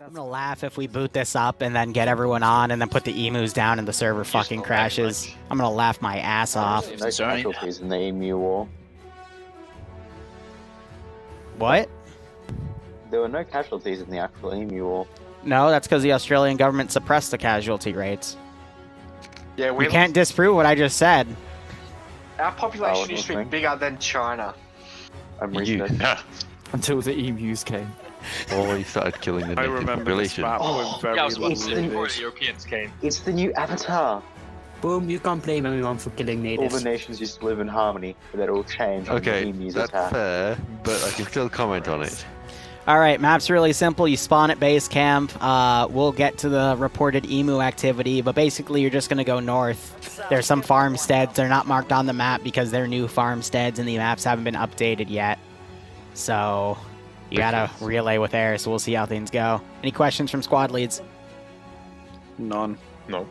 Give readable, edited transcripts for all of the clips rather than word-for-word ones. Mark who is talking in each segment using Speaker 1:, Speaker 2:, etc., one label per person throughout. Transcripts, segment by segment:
Speaker 1: I'm gonna laugh if we boot this up and then get everyone on and then put the emus down and the server fucking crashes. I'm gonna laugh my ass off.
Speaker 2: No casualties in the Emu War.
Speaker 1: What?
Speaker 2: There were no casualties in the actual Emu War.
Speaker 1: No, that's because the Australian government suppressed the casualty rates.
Speaker 3: Yeah,
Speaker 1: we can't disprove what I just said.
Speaker 3: Our population used to be bigger than China.
Speaker 2: I'm researching.
Speaker 4: Until the emus came.
Speaker 5: Or he started killing the native population.
Speaker 3: Before the Europeans came.
Speaker 2: It's the new Avatar.
Speaker 6: Boom, you can't blame anyone for killing natives.
Speaker 2: All the nations used to live in harmony, but that all changed when the
Speaker 5: Okay,
Speaker 2: emus
Speaker 5: that's
Speaker 2: attacked.
Speaker 5: fair, but I can still comment on it.
Speaker 1: Alright, map's really simple. You spawn at base camp. We'll get to the reported emu activity, but basically you're just going to go north. There's some farmsteads. They're not marked on the map because they're new farmsteads and the maps haven't been updated yet. So you got to relay with air, so we'll see how things go. Any questions from squad leads?
Speaker 7: None.
Speaker 3: No.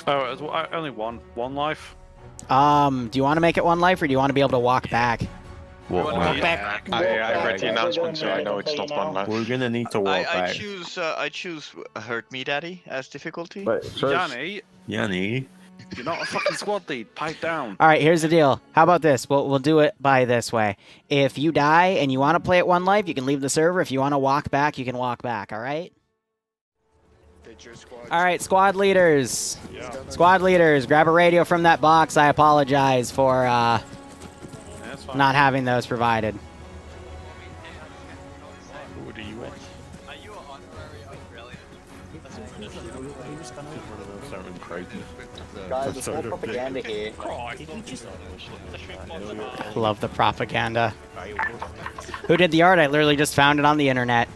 Speaker 7: Oh, only one life.
Speaker 1: Do you want to make it one life or do you want to be able to walk back?
Speaker 5: Walk
Speaker 3: back. I read the announcement, so I know it's not one life.
Speaker 7: We're gonna need to walk back.
Speaker 8: I choose Hurt Me Daddy as difficulty.
Speaker 7: But Yanni, you're not a fucking squad lead. Pipe down.
Speaker 1: All right, here's the deal. How about this? We'll do it by this way. If you die and you want to play it one life, you can leave the server. If you want to walk back, you can walk back. All right. All right, squad leaders.
Speaker 7: Yeah.
Speaker 1: Squad leaders, grab a radio from that box. I apologize for not having those provided.
Speaker 7: Who do you want?
Speaker 8: Are you an honorary Australian?
Speaker 2: Guys, there's more propaganda here.
Speaker 1: Love the propaganda. Who did the art? I literally just found it on the internet.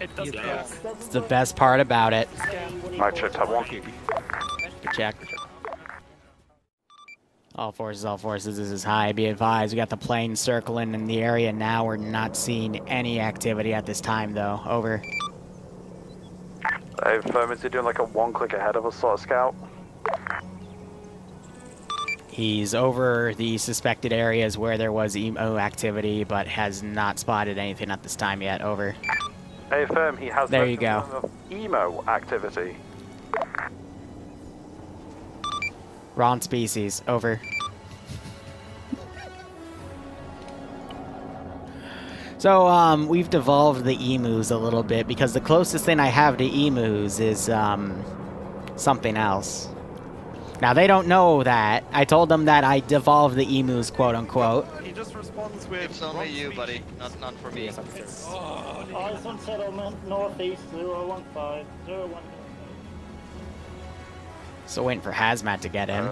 Speaker 1: It's the best part about it.
Speaker 3: Might check tab 1.
Speaker 1: Good check. All forces, this is high. Be advised, we got the plane circling in the area now. We're not seeing any activity at this time, though. Over.
Speaker 3: Hey, firm, is he doing like a one click ahead of us sort of scout?
Speaker 1: He's over the suspected areas where there was emo activity, but has not spotted anything at this time yet. Over.
Speaker 3: Hey, firm, he has
Speaker 1: there you go.
Speaker 3: Emo activity.
Speaker 1: Wrong species. Over. So, we've devolved the emus a little bit because the closest thing I have to emus is, something else. Now, they don't know that. I told them that I devolved the emus, quote unquote.
Speaker 7: He just responds with.
Speaker 8: It's only you, buddy. Not for me.
Speaker 9: Eyes on settlement, northeast 015, 015.
Speaker 1: So waiting for Hazmat to get in.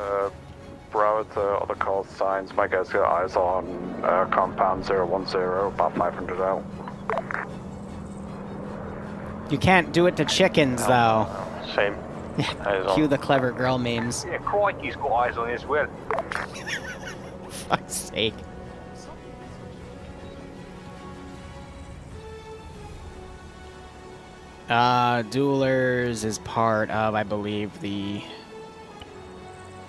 Speaker 3: Bro, the other call signs. My guys got eyes on compound 010, about 500 out.
Speaker 1: You can't do it to chickens, though.
Speaker 3: Same.
Speaker 1: Cue the clever girl memes.
Speaker 3: Yeah, Crikey's got eyes on it as well.
Speaker 1: Fuck's sake. Duelers is part of, I believe, the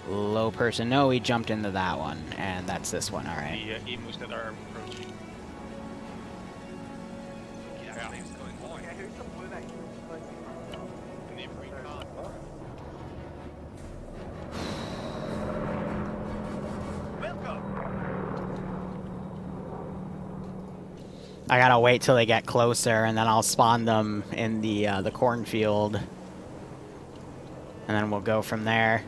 Speaker 1: low person. No, he jumped into that one, and that's this one, alright.
Speaker 3: The emus that are approaching.
Speaker 1: I gotta wait till they get closer, and then I'll spawn them in the cornfield. And then we'll go from there.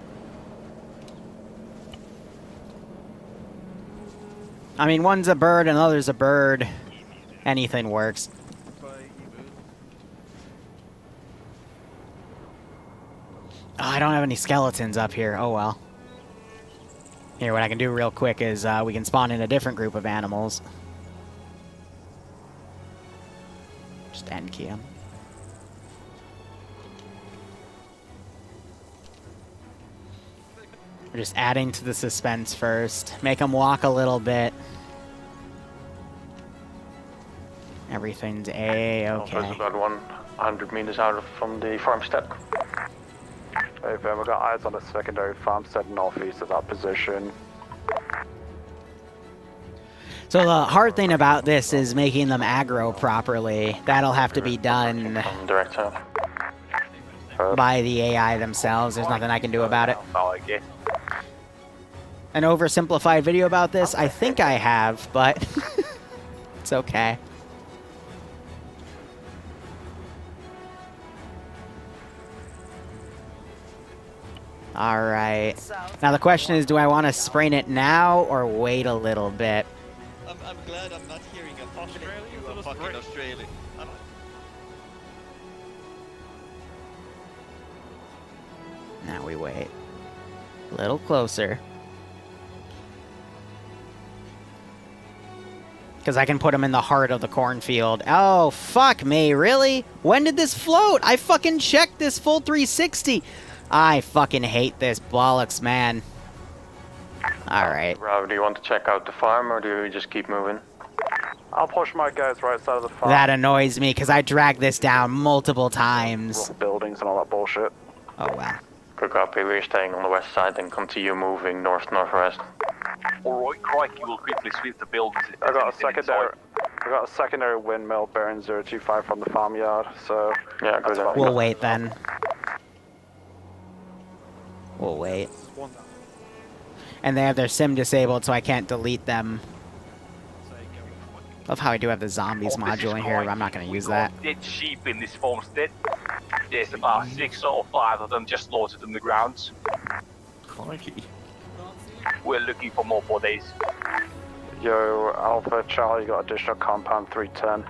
Speaker 1: I mean, one's a bird and the other's a bird. Anything works. Oh, I don't have any skeletons up here. Oh well. Here, what I can do real quick is we can spawn in a different group of animals. Just end key them. We're just adding to the suspense first. Make them walk a little bit. Everything's A-okay.
Speaker 3: There's about 100 meters out from the farmstead. Hey, Ben, we got eyes on a secondary farmstead northeast of that position.
Speaker 1: So the hard thing about this is making them aggro properly. That'll have to be done
Speaker 3: Director.
Speaker 1: by the AI themselves. There's nothing I can do about it. An oversimplified video about this? I think I have, but it's okay. Alright. Now the question is, do I want to sprain it now or wait a little bit?
Speaker 8: I'm glad I'm not hearing a fucking Australian.
Speaker 1: Now we wait. A little closer. Because I can put them in the heart of the cornfield. Oh, fuck me, really? When did this float? I fucking checked this full 360. I fucking hate this bollocks, man. Alright.
Speaker 3: Rob, do you want to check out the farm or do we just keep moving? I'll push my guys right side of the farm.
Speaker 1: That annoys me because I dragged this down multiple times.
Speaker 3: Buildings and all that bullshit.
Speaker 1: Oh, wow.
Speaker 3: Good copy, we're staying on the west side and continue moving north-northwest.
Speaker 10: Alright, Crikey will quickly sweep the buildings.
Speaker 3: I got a secondary windmill bearing 025 from the farmyard, so yeah, good.
Speaker 1: We'll wait then. We'll wait. And they have their sim disabled, so I can't delete them. Love how I do have the zombies module in here, but I'm not going to use that.
Speaker 10: Dead sheep in this farmstead. There's about 6 or 5 of them just slaughtered on the grounds.
Speaker 7: Crikey.
Speaker 10: We're looking for more bodies.
Speaker 3: Yo, Alpha Charlie got additional compound 310.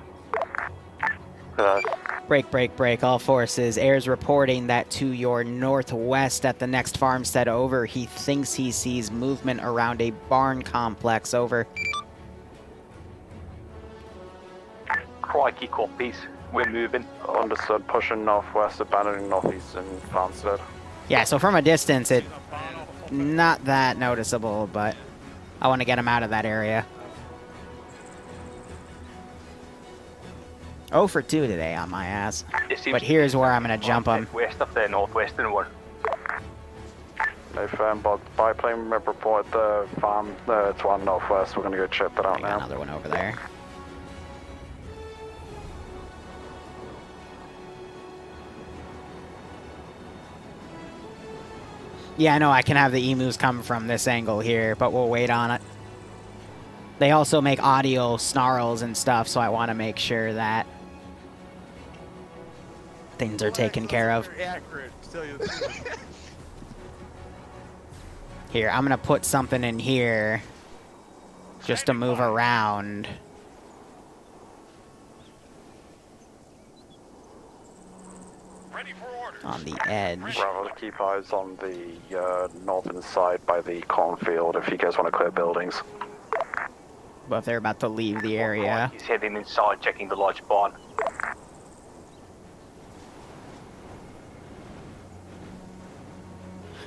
Speaker 1: Break. All forces. Air's reporting that to your northwest at the next farmstead, over. He thinks he sees movement around a barn complex, over.
Speaker 10: Crikey copies. We're moving.
Speaker 3: Understood, pushing northwest, abandoning northeast and farmstead.
Speaker 1: Yeah, so from a distance, it not that noticeable, but I want to get him out of that area. 0 for 2 today on my ass. But here's where I'm going to jump him.
Speaker 10: West of the northwestern one.
Speaker 3: No firm, but biplane report the farm. It's one northwest. We're going to go check that out now.
Speaker 1: Another one over there. Yeah, I know I can have the emus come from this angle here, but we'll wait on it. They also make audio snarls and stuff, so I want to make sure that things are taken care of. Here, I'm going to put something in here just to move around. On the edge.
Speaker 3: Bravo, keep eyes on the northern side by the cornfield if you guys want to clear buildings.
Speaker 1: But if they're about to leave the area.
Speaker 10: He's heading inside, checking the large barn.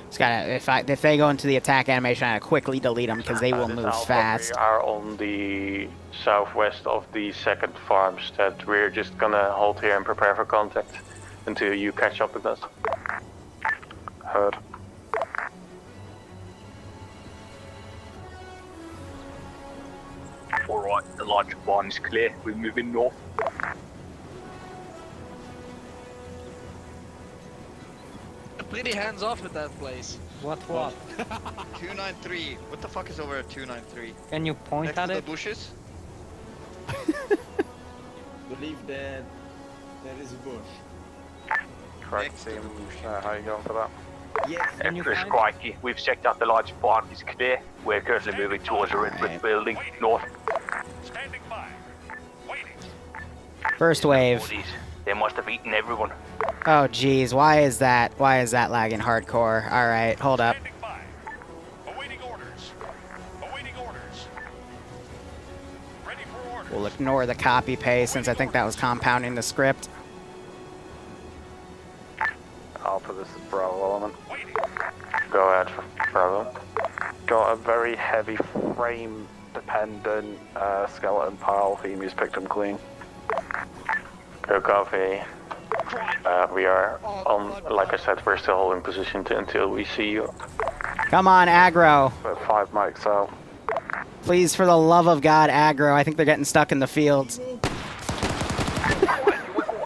Speaker 1: Just gotta, if they go into the attack animation, I gotta quickly delete them because they will move fast.
Speaker 3: We are on the southwest of the second farmstead. We're just gonna hold here and prepare for contact until you catch up with us. Heard.
Speaker 10: Alright, the large barn is clear. We're moving north.
Speaker 11: Pretty hands off with that place.
Speaker 6: What?
Speaker 8: 293. What the fuck is over at 293?
Speaker 6: Can you point
Speaker 8: Next
Speaker 6: at
Speaker 8: to
Speaker 6: it?
Speaker 8: the bushes?
Speaker 9: Believe that there is a bush.
Speaker 3: Correct team. How you going for that?
Speaker 9: Yes.
Speaker 10: Empress Crikey, we've checked out the large barn. It's clear. We're currently moving towards the red brick building, north. Standing by. Waiting.
Speaker 1: First wave.
Speaker 10: They must have eaten everyone.
Speaker 1: Oh geez, why is that? Why is that lagging hardcore? All right, hold up.
Speaker 10: Awaiting orders. Awaiting orders. Ready for orders.
Speaker 1: We'll ignore the copy paste since I think that was compounding the script.
Speaker 3: Alpha, this is Bravo element. Go ahead, Bravo. Got a very heavy frame dependent skeleton pile. Emu's picked them clean. Go copy. We are on, like I said, we're still holding position until we see you.
Speaker 1: Come on, aggro.
Speaker 3: But 5 mics out.
Speaker 1: Please, for the love of God, aggro. I think they're getting stuck in the fields.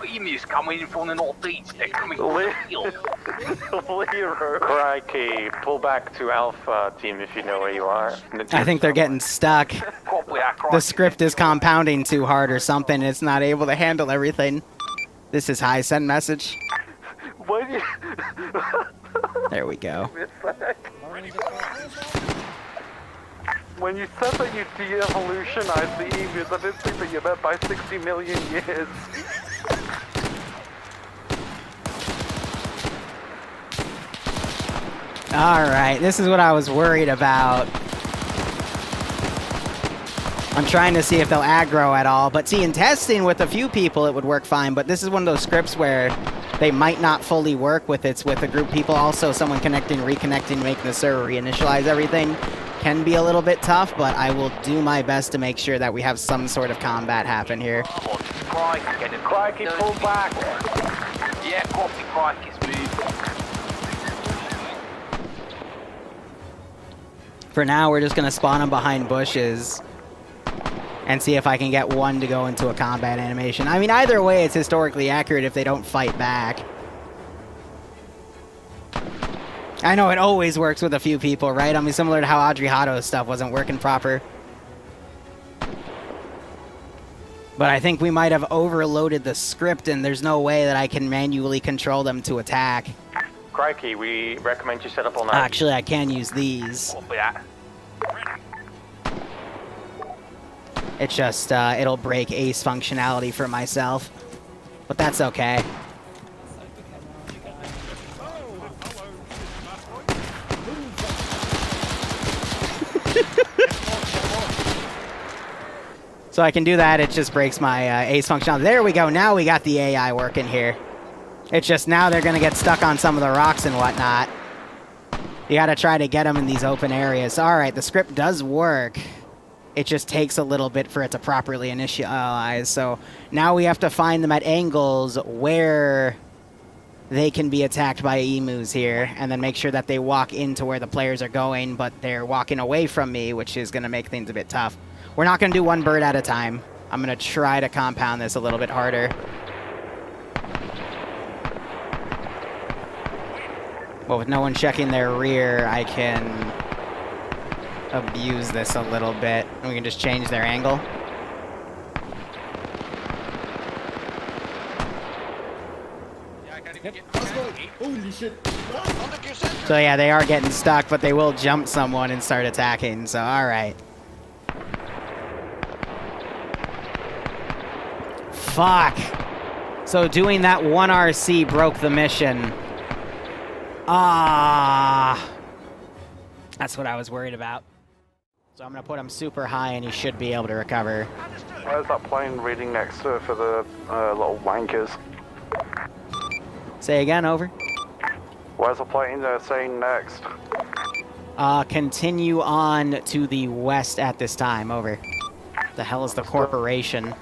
Speaker 10: Emus coming in from the northeast. They're coming from the field.
Speaker 3: Crikey, pull back to Alpha, team, if you know where you are.
Speaker 1: I think they're getting stuck.
Speaker 10: Copy that,
Speaker 1: The
Speaker 10: crikey.
Speaker 1: script is compounding too hard or something. It's not able to handle everything. This is high. Send message.
Speaker 3: What do you...
Speaker 1: There we go.
Speaker 3: When you said that you de-evolutionized the emus, I didn't think that you meant by 60 million years.
Speaker 1: Alright, this is what I was worried about. I'm trying to see if they'll aggro at all, but see, in testing with a few people it would work fine, but this is one of those scripts where they might not fully work with a group of people. Also, someone connecting, reconnecting, making the server reinitialize everything can be a little bit tough, but I will do my best to make sure that we have some sort of combat happen here.
Speaker 10: Crikey,
Speaker 3: pull back.
Speaker 10: Yeah, copy, crikey's moved.
Speaker 1: For now, we're just going to spawn them behind bushes and see if I can get one to go into a combat animation. I mean, either way, it's historically accurate if they don't fight back. I know it always works with a few people, right? I mean, similar to how Audrey Hotto's stuff wasn't working proper. But I think we might have overloaded the script, and there's no way that I can manually control them to attack.
Speaker 3: Crikey, we recommend you set up on that.
Speaker 1: Actually, I can use these.
Speaker 10: Copy that.
Speaker 1: It's just, it'll break ace functionality for myself. But that's okay. So I can do that, it just breaks my ace functionality. There we go, now we got the AI working here. It's just now they're going to get stuck on some of the rocks and whatnot. You got to try to get them in these open areas. Alright, the script does work. It just takes a little bit for it to properly initialize. So now we have to find them at angles where they can be attacked by emus here, and then make sure that they walk into where the players are going, but they're walking away from me, which is going to make things a bit tough. We're not going to do one bird at a time. I'm going to try to compound this a little bit harder. But with no one checking their rear, I can abuse this a little bit. And we can just change their angle.
Speaker 9: Holy shit.
Speaker 1: So yeah, they are getting stuck, but they will jump someone and start attacking. So alright. Fuck. So doing that one RC broke the mission. Ah. That's what I was worried about. So I'm going to put him super high and he should be able to recover.
Speaker 3: Where's that plane reading next to for the little wankers?
Speaker 1: Say again, over.
Speaker 3: Where's the plane saying next?
Speaker 1: Continue on to the west at this time, over. The hell is the corporation?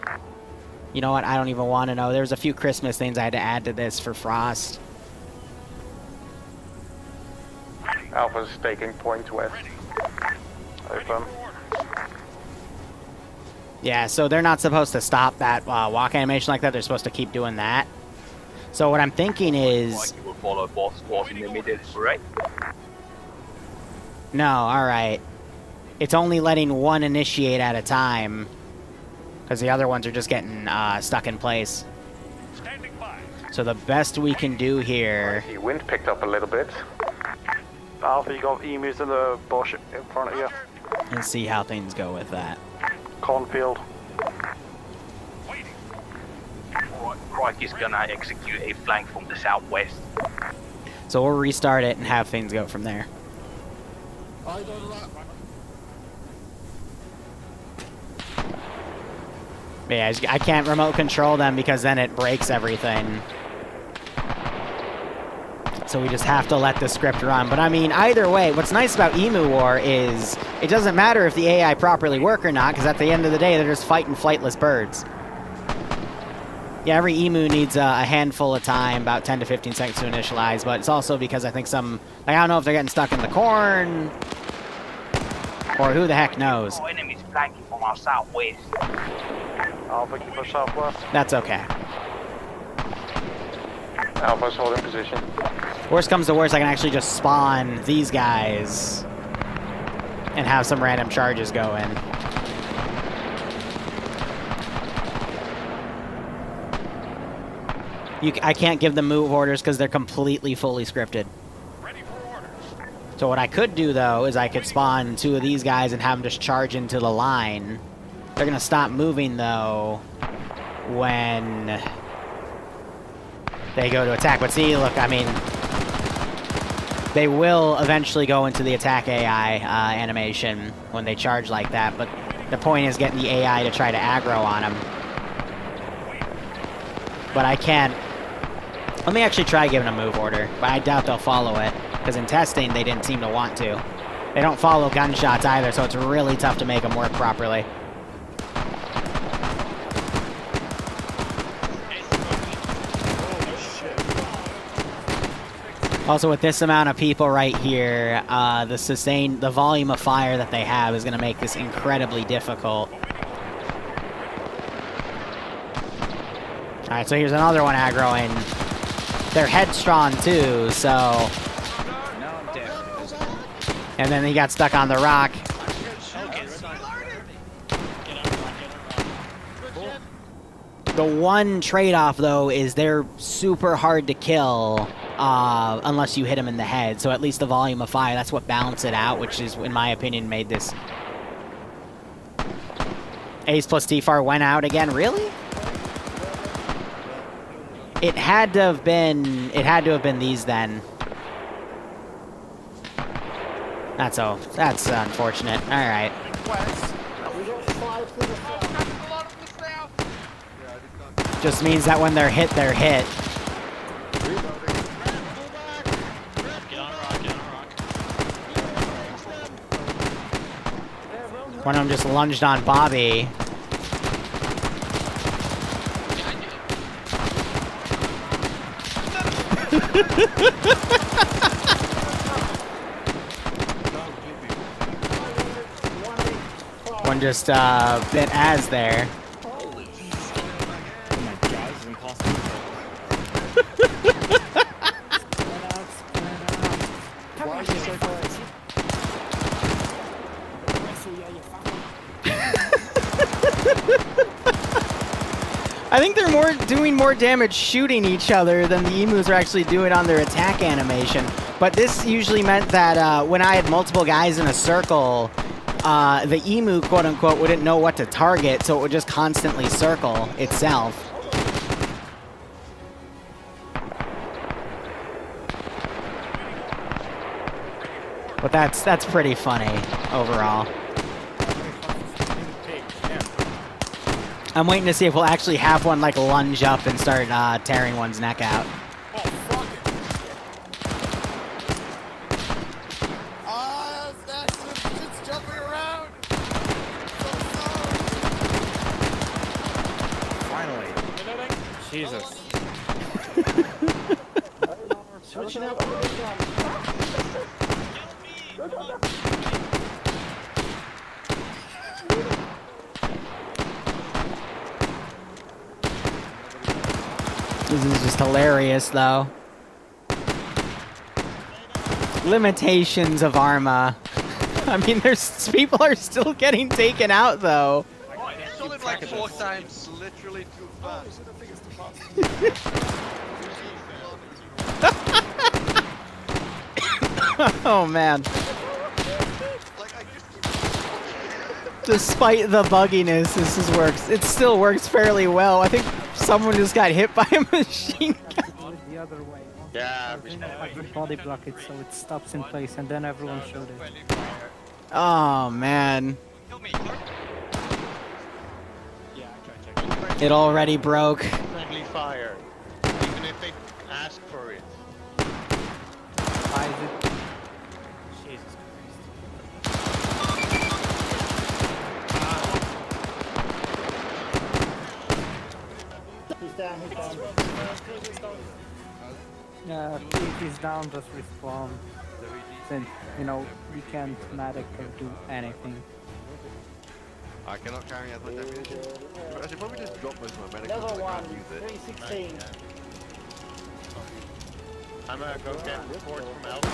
Speaker 1: You know what, I don't even want to know. There's a few Christmas things I had to add to this for Frost.
Speaker 3: Alpha's taking point west. Open.
Speaker 1: Yeah, so they're not supposed to stop that walk animation like that. They're supposed to keep doing that. So what I'm thinking is...
Speaker 10: You will follow boss was in the middle, right?
Speaker 1: No, alright. It's only letting one initiate at a time. Because the other ones are just getting stuck in place. So the best we can do here...
Speaker 3: The wind picked up a little bit. Alpha, you got emus in the bush in front of you.
Speaker 1: Let's see how things go with that.
Speaker 3: Cornfield.
Speaker 10: Crikey's gonna execute a flank from the southwest.
Speaker 1: So we'll restart it and have things go from there. Yeah, I can't remote control them because then it breaks everything. So we just have to let the script run. But I mean, either way, what's nice about Emu War is it doesn't matter if the AI properly work or not, because at the end of the day, they're just fighting flightless birds. Yeah, every emu needs a handful of time, about 10 to 15 seconds to initialize, but it's also because I think some, like, I don't know if they're getting stuck in the corn, or who the heck knows.
Speaker 10: Oh, enemies from our southwest.
Speaker 3: Alpha, keep us southwest.
Speaker 1: That's okay.
Speaker 3: Alpha's holding position.
Speaker 1: Worst comes to worst, I can actually just spawn these guys and have some random charges go in. I can't give them move orders because they're completely fully scripted. So what I could do, though, is I could spawn 2 of these guys and have them just charge into the line. They're going to stop moving, though, when they go to attack. But see, look, I mean, they will eventually go into the attack AI animation when they charge like that. But the point is getting the AI to try to aggro on them. But I can't. Let me actually try giving a move order, but I doubt they'll follow it. Because in testing, they didn't seem to want to. They don't follow gunshots either, so it's really tough to make them work properly. Also, with this amount of people right here, the volume of fire that they have is going to make this incredibly difficult. Alright, so here's another one aggroing. They're headstrong too, so... And then he got stuck on the rock. The one trade-off, though, is they're super hard to kill unless you hit them in the head. So at least the volume of fire, that's what balanced it out, which is, in my opinion, made this... Ace plus T-Far went out again? Really? It had to have been these then. That's unfortunate. All right. Just means that when they're hit, they're hit. One of them just lunged on Bobby. One just bit Az there.
Speaker 9: Oh my god, this is impossible. Come on,
Speaker 1: I think they're doing more damage shooting each other than the emus are actually doing on their attack animation. But this usually meant that when I had multiple guys in a circle, the emu, quote-unquote, wouldn't know what to target, so it would just constantly circle itself. But that's pretty funny overall. I'm waiting to see if we'll actually have one like lunge up and start tearing one's neck out.
Speaker 9: Oh, fuck it. It's jumping around. Finally. Jesus. Switching out.
Speaker 1: This is just hilarious, though. Limitations of Arma. I mean, people are still getting taken out, though.
Speaker 11: I killed him like 4 times, literally too fast.
Speaker 1: Oh, man. Despite the bugginess, it still works fairly well. I think someone just got hit by a machine gun.
Speaker 6: The other way.
Speaker 8: Yeah,
Speaker 6: Body block it so it stops in place and then everyone showed it.
Speaker 1: Oh, man. It already broke.
Speaker 8: friendly fire, even if they ask for it.
Speaker 6: Jesus if he's down, just respawn. Since, you know, we can't medic or do anything.
Speaker 5: I cannot carry out my ammunition. I should probably just drop most of my medical because I can't use it.
Speaker 9: 316. I'm gonna go get reports from Alpha.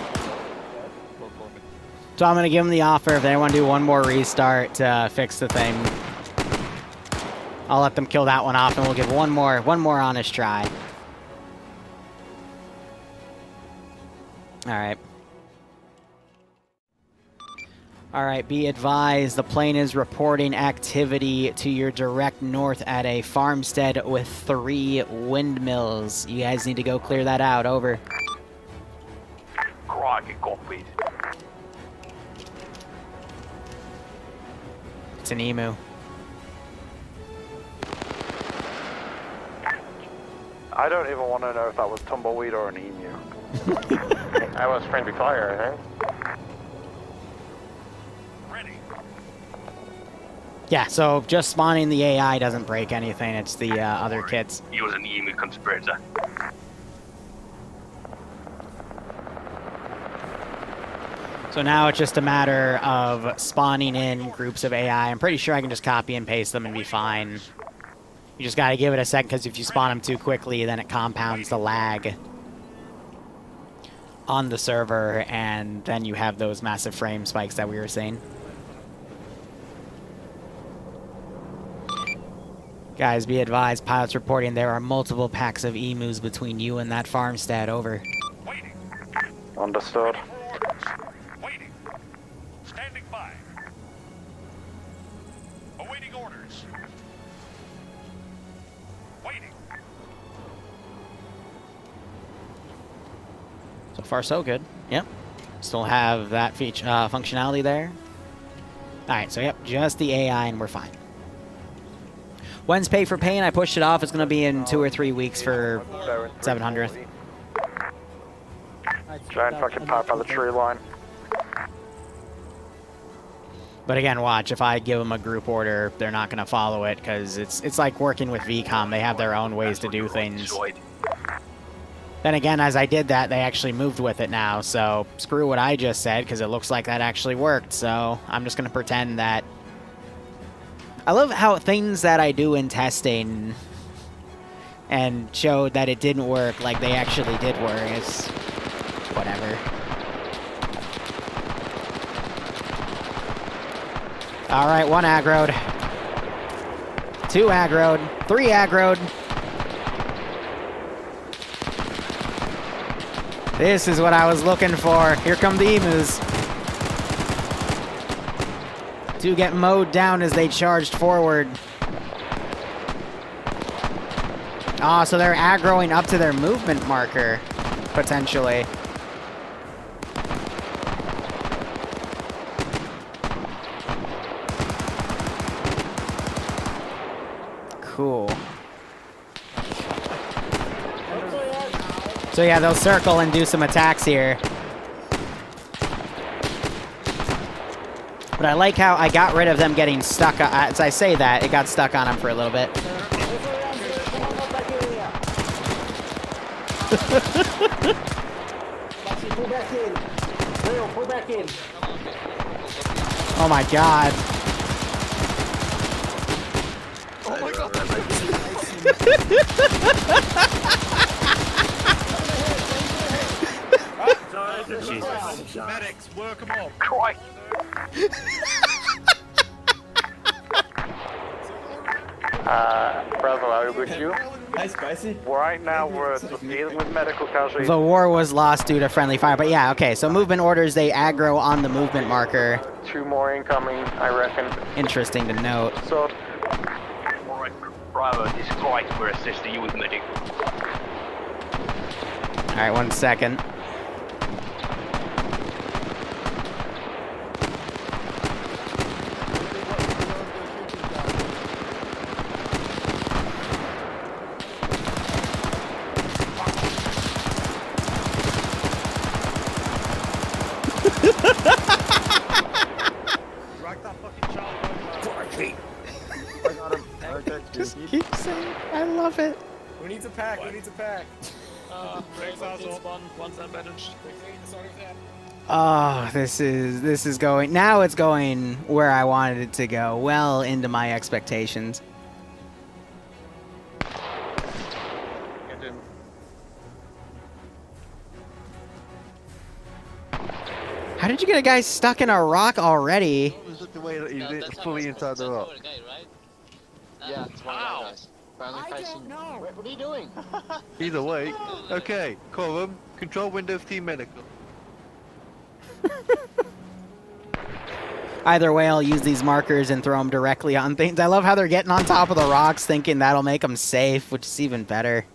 Speaker 1: So I'm gonna give them the offer if they want to do one more restart to fix the thing. I'll let them kill that one off, and we'll give one more honest try. All right. All right, be advised, the plane is reporting activity to your direct north at a farmstead with 3 windmills. You guys need to go clear that out, over.
Speaker 10: Crikey, copies.
Speaker 1: It's an emu.
Speaker 3: I don't even want to know if that was tumbleweed or an emu. That was friendly fire, I think.
Speaker 1: Yeah, so just spawning the AI doesn't break anything. It's the other kids.
Speaker 10: He was an emu conspirator.
Speaker 1: So now it's just a matter of spawning in groups of AI. I'm pretty sure I can just copy and paste them and be fine. You just gotta give it a second, because if you spawn them too quickly, then it compounds the lag on the server, and then you have those massive frame spikes that we were seeing. Guys, be advised, pilots reporting there are multiple packs of emus between you and that farmstead, over.
Speaker 3: Understood.
Speaker 10: Waiting. Standing by. Awaiting orders. Waiting.
Speaker 1: So far, so good. Yep. Still have that feature functionality there. Alright, so yep, just the AI and we're fine. When's pay for pain? I pushed it off. It's going to be in 2 or 3 weeks for 700th.
Speaker 3: Giant fucking pipe by the tree line.
Speaker 1: But again, watch, if I give them a group order, they're not going to follow it, because it's like working with VCOM. They have their own ways to do things. Then again, as I did that, they actually moved with it now, so screw what I just said, because it looks like that actually worked, so I'm just going to pretend that... I love how things that I do in testing and showed that it didn't work, like they actually did work. It's whatever. All right, 1 aggroed. 2 aggroed. 3 aggroed. This is what I was looking for. Here come the emus. 2 get mowed down as they charged forward. Oh, so they're aggroing up to their movement marker, potentially. Cool. So yeah, they'll circle and do some attacks here. But I like how I got rid of them getting stuck. As I say that, it got stuck on them for a little bit. Oh my god.
Speaker 11: Oh my god, that's
Speaker 7: Jesus. Medics, work them off.
Speaker 10: Christ.
Speaker 3: Bravo, are we with you?
Speaker 9: Hi, Spicy.
Speaker 3: Right now we're dealing with medical casualties.
Speaker 1: The war was lost due to friendly fire, but yeah, okay, so movement orders, they aggro on the movement marker.
Speaker 3: 2 more incoming, I reckon.
Speaker 1: Interesting to note.
Speaker 3: So,
Speaker 10: Alright, Bravo, this is Christ. We're assisting you with medic.
Speaker 1: Alright, 1 second. Just keep saying, I love it.
Speaker 9: Who needs a pack? Who needs a pack?
Speaker 11: One's unbadged.
Speaker 1: Oh, this is going. Now it's going where I wanted it to go. Well into my expectations.
Speaker 8: Get him.
Speaker 1: How did you get a guy stuck in a rock already?
Speaker 5: Is it the way that he's fully inside the rock?
Speaker 9: Yeah, it's one of the guys. Apparently facing... What are you doing?
Speaker 5: Either way. Okay, Corum, control Windows Team Medical.
Speaker 1: Either way, I'll use these markers and throw them directly on things. I love how they're getting on top of the rocks thinking that'll make them safe, which is even better.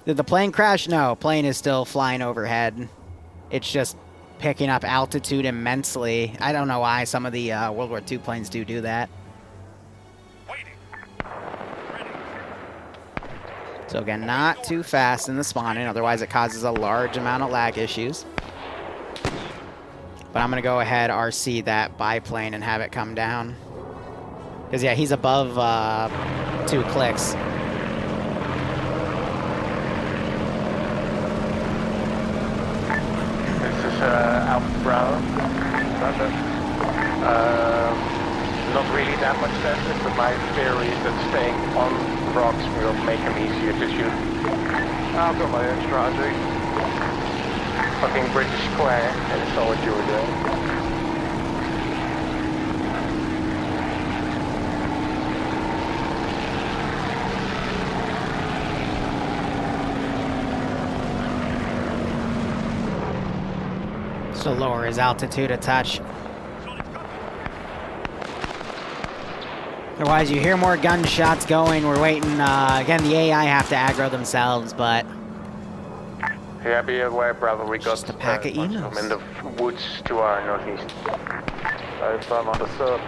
Speaker 1: Did the plane crash? No, plane is still flying overhead. It's just picking up altitude immensely. I don't know why some of the World War II planes do that. So again, not too fast in the spawning, otherwise it causes a large amount of lag issues. But I'm going to go ahead RC that biplane and have it come down. Because, yeah, he's above 2 clicks.
Speaker 10: This is Alpha Bravo. Not really that much faster, but my theory is that staying on rocks will make them easier to shoot. I've got my own strategy. Fucking British Square, and it's all what you were doing.
Speaker 1: So lower his altitude a touch. Otherwise, you hear more gunshots going. We're waiting. Again, the AI have to aggro themselves, but...
Speaker 10: Yeah, be aware, Bravo, we got
Speaker 1: just a pack of emus.
Speaker 10: in the woods to our northeast. I'm understood.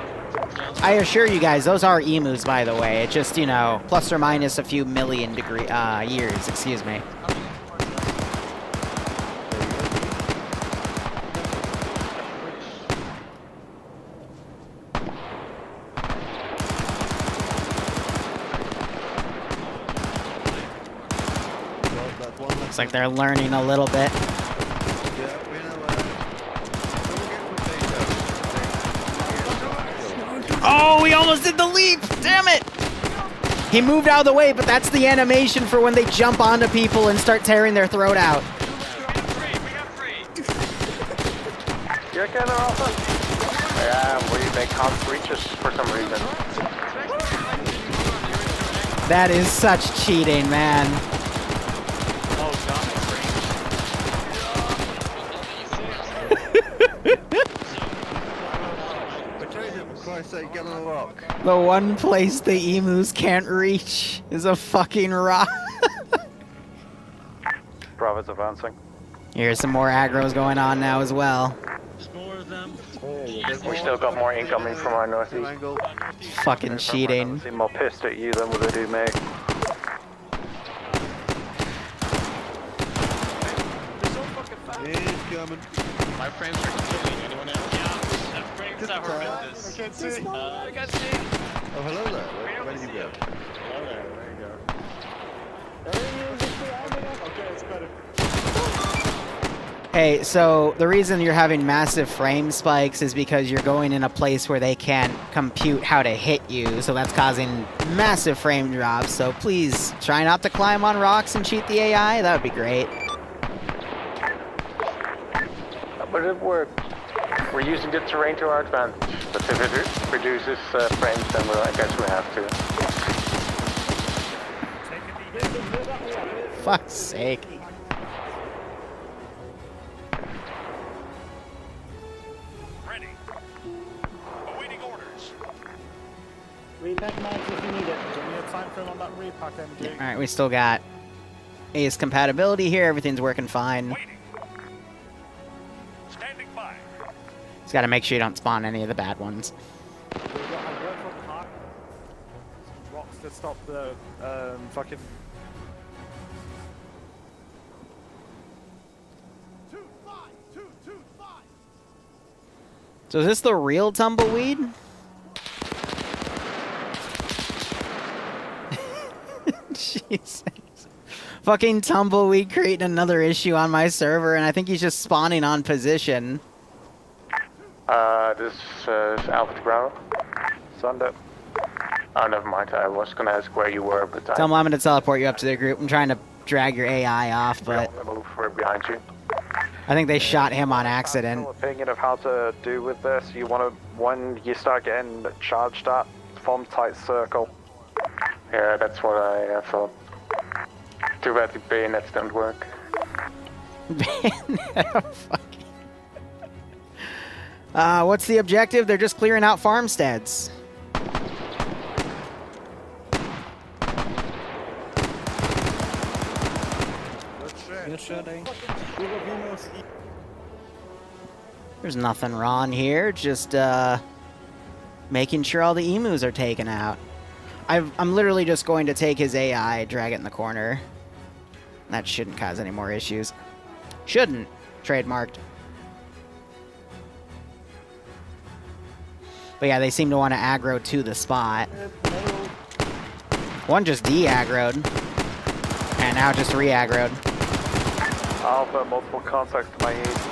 Speaker 1: I assure you guys, those are emus, by the way. It's just, you know, plus or minus a few million years, excuse me. Looks like they're learning a little bit. Oh, we almost did the leap! Damn it! He moved out of the way, but that's the animation for when they jump onto people and start tearing their throat out.
Speaker 10: You okay there, Alpha? Yeah, they can't reach us for some reason.
Speaker 1: That is such cheating, man.
Speaker 5: Get on the rock.
Speaker 1: The one place the emus can't reach is a fucking rock.
Speaker 3: Bravo's advancing.
Speaker 1: Here's some more aggros going on now as well.
Speaker 9: There's more of them.
Speaker 10: We still got more incoming from our northeast.
Speaker 1: Fucking cheating.
Speaker 3: Seem more pissed at you than what they do me.
Speaker 5: It's coming.
Speaker 9: My frames are killing anyone else. Yeah, that frames are horrendous. I can't see. I can't see.
Speaker 5: Oh, hello there. Where did you go?
Speaker 9: Hello there. There you go. Okay, it's better.
Speaker 1: Hey, so the reason you're having massive frame spikes is because you're going in a place where they can't compute how to hit you, so that's causing massive frame drops. So please try not to climb on rocks and cheat the AI. That would be great.
Speaker 10: But it worked. We're using the terrain to our advantage. But if it reduces frames, then I guess we have to.
Speaker 1: Fuck's sake.
Speaker 12: Ready. Awaiting orders.
Speaker 6: Repack mags if you need it. Give me a time frame on that repack, MG.
Speaker 1: Alright, we still got ACE compatibility here. Everything's working fine.
Speaker 12: Waiting. Standing by.
Speaker 1: Just gotta make sure you don't spawn any of the bad ones.
Speaker 4: We've got a virtual park. Some rocks to stop the fucking...
Speaker 1: So is this the real tumbleweed? Jesus. Fucking Tumbleweed creating another issue on my server, and I think he's just spawning on position.
Speaker 10: This is Alpha to Bravo.
Speaker 3: Send it.
Speaker 10: Oh, never mind. I was gonna ask where you were, but
Speaker 1: Tell him I'm gonna teleport you up to the group. I'm trying to drag your AI off, but
Speaker 10: move right behind you.
Speaker 1: I think they shot him on accident.
Speaker 3: Opinion of how to do with this. You want to, when you start getting charged up, form tight circle.
Speaker 10: Yeah, that's what I thought. Too bad the bayonets don't work.
Speaker 1: What's the objective? They're just clearing out farmsteads.
Speaker 6: Good shooting.
Speaker 1: There's nothing wrong here, just making sure all the emus are taken out. I'm literally just going to take his AI, drag it in the corner. That shouldn't cause any more issues. Shouldn't. Trademarked. But yeah, they seem to want to aggro to the spot. One just de-aggroed. And now just re-aggroed.
Speaker 3: Alpha, multiple contacts to my east.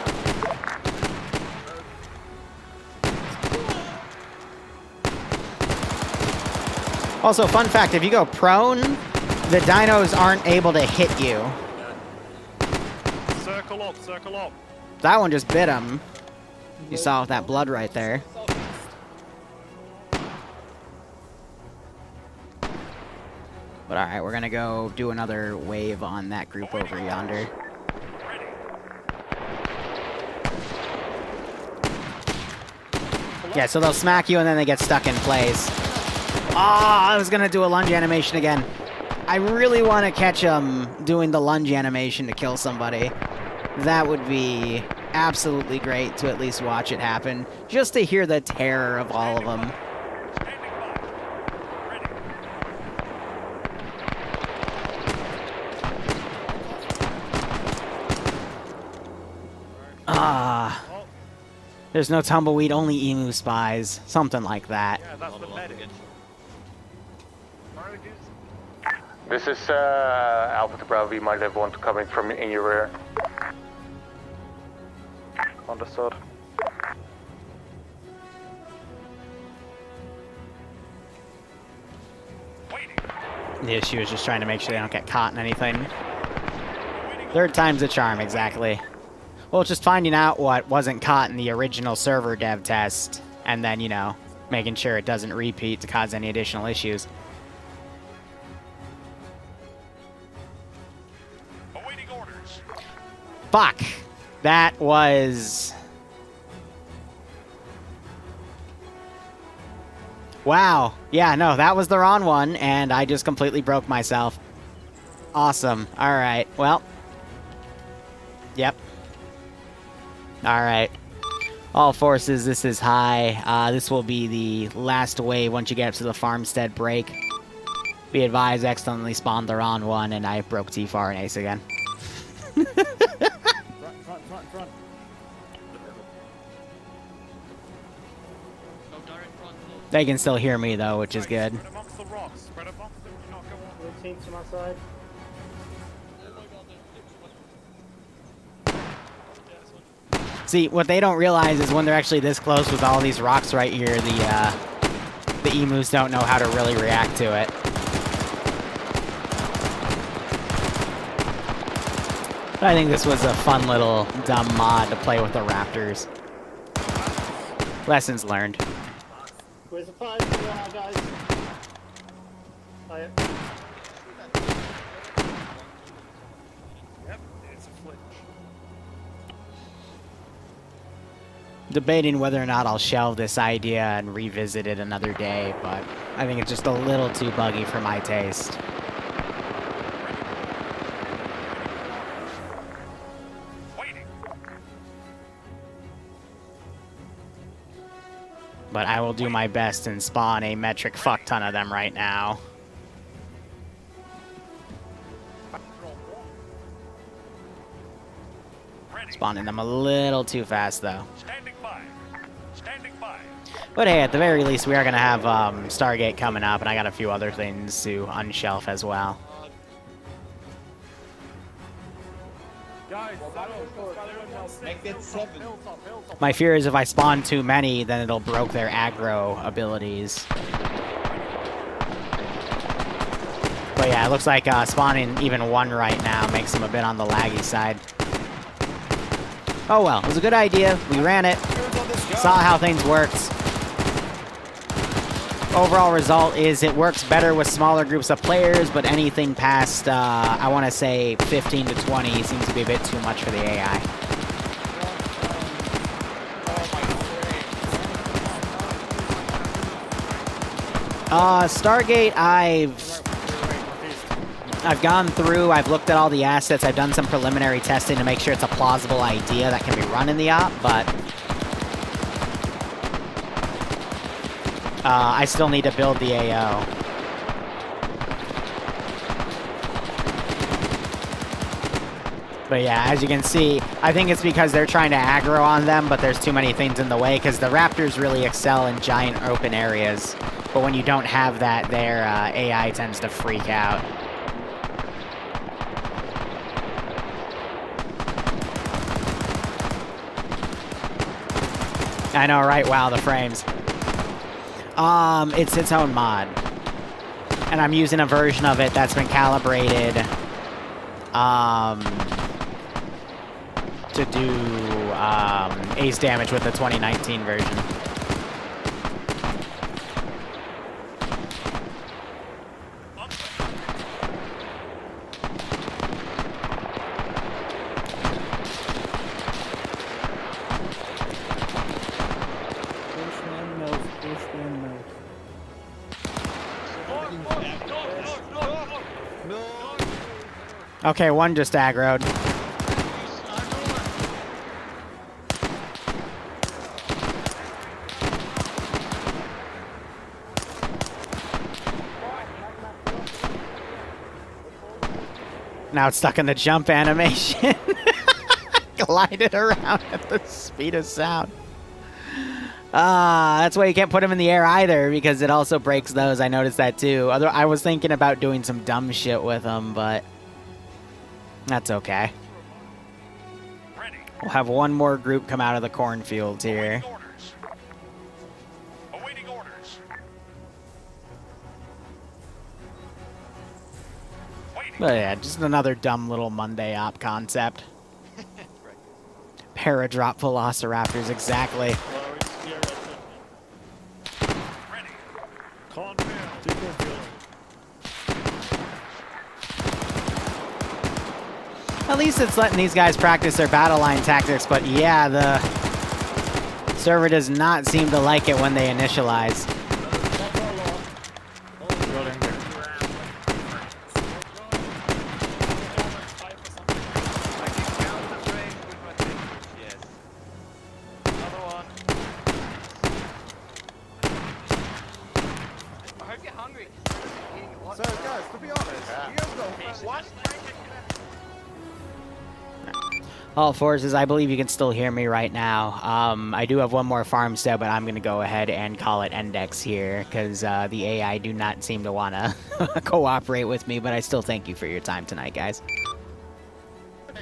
Speaker 1: Also, fun fact, if you go prone, the dinos aren't able to hit you.
Speaker 12: Circle up, circle up.
Speaker 1: That one just bit him. You saw with that blood right there. But alright, we're gonna go do another wave on that group over yonder. Yeah, so they'll smack you and then they get stuck in place. Ah, I was gonna do a lunge animation again. I really want to catch him doing the lunge animation to kill somebody. That would be absolutely great to at least watch it happen, just to hear the terror of all of them. Ah. There's no tumbleweed, only emu spies. Something like that.
Speaker 12: Yeah, that's the medic.
Speaker 10: This is Alpha to Bravo. You might have one coming from in your rear.
Speaker 3: Understood.
Speaker 1: The issue is just trying to make sure they don't get caught in anything. Third time's the charm, exactly. Well, it's just finding out what wasn't caught in the original server dev test, and then, you know, making sure it doesn't repeat to cause any additional issues.
Speaker 12: Awaiting orders.
Speaker 1: Fuck! That was... Wow. Yeah, no, that was the wrong one, and I just completely broke myself. Awesome. Alright, well. Yep. Alright. All forces, this is high. This will be the last wave once you get up to the farmstead break. Be advised, accidentally spawned the wrong one, and I broke T4 and Ace again.
Speaker 6: Front.
Speaker 1: They can still hear me, though, which is good.
Speaker 12: Spread amongst the rocks. Spread amongst them. Do not go on.
Speaker 6: Team to my side.
Speaker 1: See, what they don't realize is when they're actually this close with all these rocks right here, the emus don't know how to really react to it. But I think this was a fun little dumb mod to play with the raptors. Lessons learned.
Speaker 6: Where's the fire? Guys. Fire.
Speaker 12: Yep, it's a flinch.
Speaker 1: Debating whether or not I'll shelve this idea and revisit it another day, but I think it's just a little too buggy for my taste. But I will do my best and spawn a metric fuck ton of them right now. Spawning them a little too fast, though.
Speaker 12: Standing by. Standing by.
Speaker 1: But hey, at the very least, we are going to have Stargate coming up, and I got a few other things to unshelf as well.
Speaker 4: Guys,
Speaker 9: Make it 7.
Speaker 1: My fear is if I spawn too many, then it'll broke their aggro abilities. But yeah, it looks like spawning even one right now makes them a bit on the laggy side. Oh well, it was a good idea. We ran it. Saw how things worked. Overall result is it works better with smaller groups of players, but anything past, I want to say 15 to 20 seems to be a bit too much for the AI. Stargate, I've gone through, I've looked at all the assets, I've done some preliminary testing to make sure it's a plausible idea that can be run in the op, but I still need to build the AO. But yeah, as you can see, I think it's because they're trying to aggro on them, but there's too many things in the way, because the raptors really excel in giant open areas. But when you don't have that, their AI tends to freak out. I know, right? Wow, the frames. It's its own mod. And I'm using a version of it that's been calibrated, to do, ace damage with the 2019 version. Okay, one just aggroed. Now it's stuck in the jump animation. Glided around at the speed of sound. That's why you can't put him in the air either, because it also breaks those. I noticed that too. I was thinking about doing some dumb shit with him, but that's okay. We'll have one more group come out of the cornfields here.
Speaker 12: Awaiting orders.
Speaker 1: But yeah, just another dumb little Monday op concept. Paradrop velociraptors, exactly. At least it's letting these guys practice their battle line tactics, but yeah, the server does not seem to like it when they initialize.
Speaker 5: So guys, to be honest, you guys know what?
Speaker 1: All forces, I believe you can still hear me right now. I do have one more farmstead, but I'm going to go ahead and call it index here, because the AI do not seem to want to cooperate with me, but I still thank you for your time tonight, guys.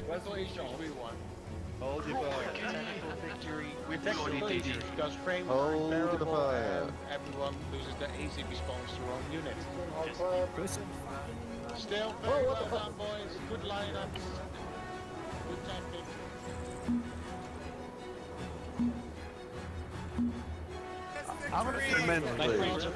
Speaker 10: Resolution 3-1.
Speaker 5: Hold your fire.
Speaker 10: Technical victory with the because frame
Speaker 5: Hold the fire.
Speaker 10: everyone loses their AC response to wrong unit. Still, very well done, boys. Good lineups. Good tactics.
Speaker 5: I'm gonna see men, please.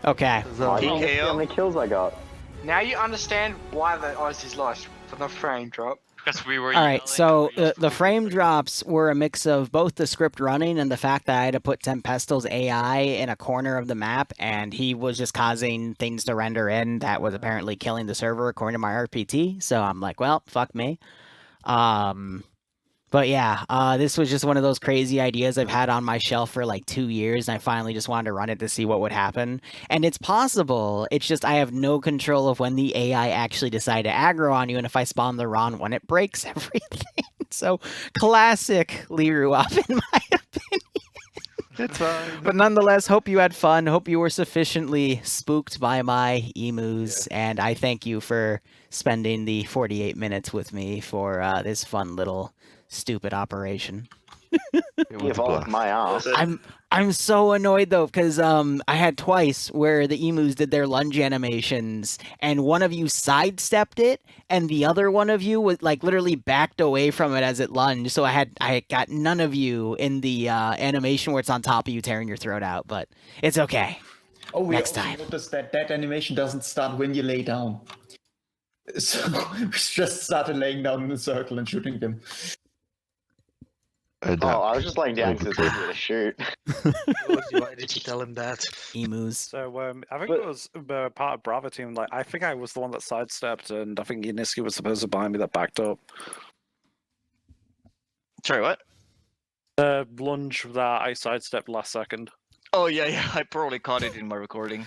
Speaker 1: Okay.
Speaker 2: How many kills I got?
Speaker 11: Now you understand why the Aussies lost for the frame drop.
Speaker 9: Because we were.
Speaker 1: All right, so the frame drops were a mix of both the script running and the fact that I had to put Tempestal's AI in a corner of the map, and he was just causing things to render in that was apparently killing the server according to my RPT. So I'm like, well, fuck me. But yeah, this was just one of those crazy ideas I've had on my shelf for like 2 years, and I finally just wanted to run it to see what would happen. And it's possible, it's just I have no control of when the AI actually decide to aggro on you, and if I spawn the wrong one, it breaks everything. So, classic Liru op, in my opinion.
Speaker 7: It's fine.
Speaker 1: But nonetheless, hope you had fun. Hope you were sufficiently spooked by my emus. And I thank you for spending the 48 minutes with me for this fun little stupid operation.
Speaker 2: Give off my ass.
Speaker 1: I'm so annoyed though, because I had twice where the emus did their lunge animations, and one of you sidestepped it, and the other one of you was like literally backed away from it as it lunged. So I got none of you in the animation where it's on top of you tearing your throat out, but it's okay.
Speaker 6: Oh, we
Speaker 1: Next
Speaker 6: also
Speaker 1: time.
Speaker 6: noticed that animation doesn't start when you lay down. So we just started laying down in a circle and shooting them.
Speaker 2: Oh, I was just laying down because it's easier to shoot.
Speaker 11: Why did you tell him that?
Speaker 1: Emus.
Speaker 4: So I think it was part of Bravo team. Like I think I was the one that sidestepped, and I think Yuniski was the person behind me that backed up.
Speaker 8: Sorry, what?
Speaker 4: The lunge that I sidestepped last second.
Speaker 8: Oh yeah, I probably caught it in my recording.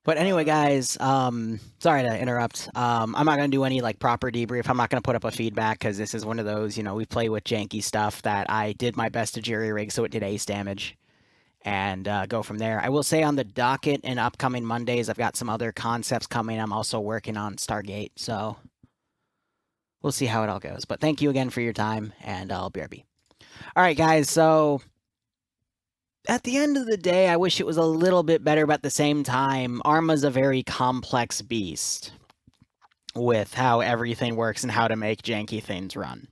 Speaker 1: But anyway, guys, sorry to interrupt. I'm not going to do any, like, proper debrief. I'm not going to put up a feedback, because this is one of those, we play with janky stuff that I did my best to jury-rig so it did ace damage. And go from there. I will say on the docket in upcoming Mondays, I've got some other concepts coming. I'm also working on Stargate, so we'll see how it all goes. But thank you again for your time, and I'll BRB. All right, guys, so at the end of the day, I wish it was a little bit better, but at the same time, Arma's a very complex beast with how everything works and how to make janky things run.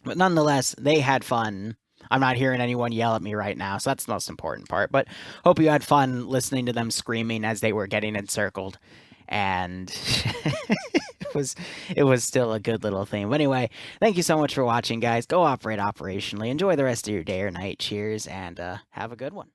Speaker 1: But nonetheless, they had fun. I'm not hearing anyone yell at me right now, so that's the most important part. But hope you had fun listening to them screaming as they were getting encircled. And it was still a good little thing. But anyway, thank you so much for watching, guys. Go operate operationally. Enjoy the rest of your day or night. Cheers, and have a good one.